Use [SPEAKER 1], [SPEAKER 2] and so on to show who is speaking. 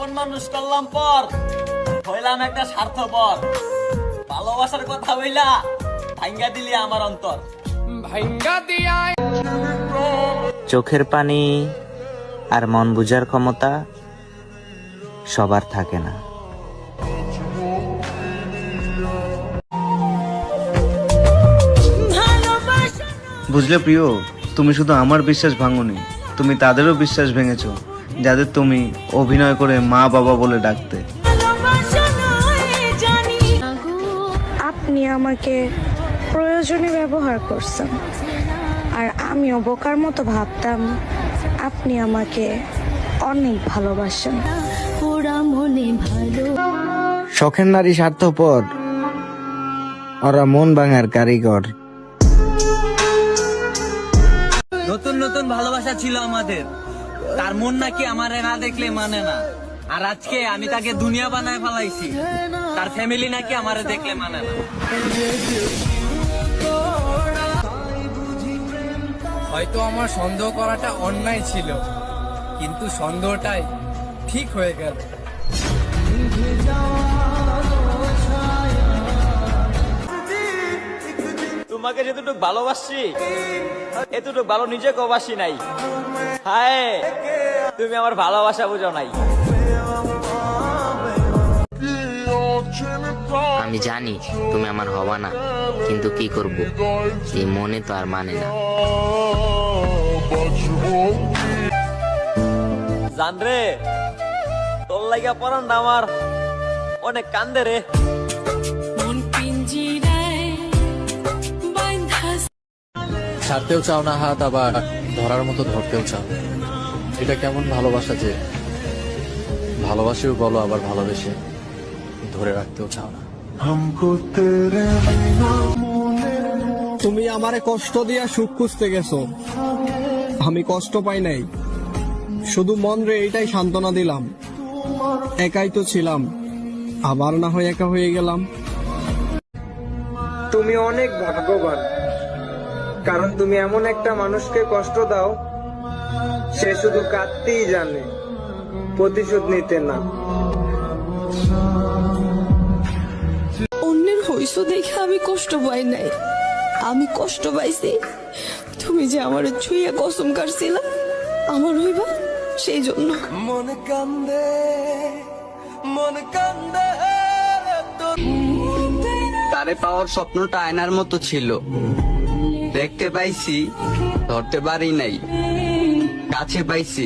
[SPEAKER 1] আপন মানুষ করলাম পর হইলাম একটা স্বার্থপর। ভালোবাসার কথা হইলা ভাঙ্গা দিলি আমার অন্তর।
[SPEAKER 2] চোখের পানি আর মন বুঝার ক্ষমতা সবার থাকে না।
[SPEAKER 3] বুঝলে প্রিয়, তুমি শুধু আমার বিশ্বাস ভাঙোনি, তুমি তাদেরও বিশ্বাস ভেঙেছো যাদের তুমি অভিনয় করে মা বাবা বলে ডাকতে।
[SPEAKER 4] আপনি আমাকে প্রয়োজনে ব্যবহার করছেন, আর আমিও বোকার মতো ভাবতাম আপনি আমাকে অনেক ভালোবাসেন।
[SPEAKER 5] শখের নারী স্বার্থপর, ওরা মন ভাঙার কারিগর।
[SPEAKER 1] নতুন নতুন ভালোবাসা ছিল আমাদের, তার মন নাকি আমারে না দেখলে মানে না। আর আজকে আমি তাকে দুনিয়া বানায় ফেলাইছি, তার ফ্যামিলি নাকি আমারে দেখলে মানে না।
[SPEAKER 6] হয়তো আমার সন্দেহ করাটা অন্যায় ছিল, কিন্তু সন্দেহটাই ঠিক হয়ে গেল।
[SPEAKER 1] তোমাকে যেতটুক ভালোবাসি এতটুক ভালো নিজেকে বাসি নাই। হায়, তুমি আমার ভালোবাসা বুঝো নাই।
[SPEAKER 2] আমি জানি তুমি আমার হবা না, কিন্তু কি করব, এই মনে তো আর মানে না।
[SPEAKER 1] জান রে, তোর লাগা পরানটা আমার অনেক কান্দে রে।
[SPEAKER 6] ছাড়তেও চাও না হাত, আবার ধরার মতো ধরতেও চাও। এটা কেমন ভালোবাসা যে ভালোবাসেও বলো, আবার ভালোবেসে ধরে রাখতেও চাও না।
[SPEAKER 7] তুমি আমারে কষ্ট দিয়া সুখ খুঁজতে গেছো, আমি কষ্ট পাই নাই, শুধু মন রে এইটাই সান্ত্বনা দিলাম। একাই তো ছিলাম, আবার না হয় একা হয়ে গেলাম। তুমি অনেক ভাগ্যবান, কারণ তুমি এমন একটা মানুষকে কষ্ট দাও, সে শুধু কাঁদতেই জানে, প্রতিশোধ নিতে না।
[SPEAKER 8] অন্যের হইছো দেখে আমি কষ্ট পাই নাই, আমি কষ্ট পাইছি তুমি যে আমার ছুঁয়ে কসম কাটছিলা আমার হইবা, সেই জন্য।
[SPEAKER 5] তারে পাওয়ার স্বপ্নটা আয়নার মতো ছিল, দেখতে পাইছি, ধরতে পারি নাই, কাছে পাইছি,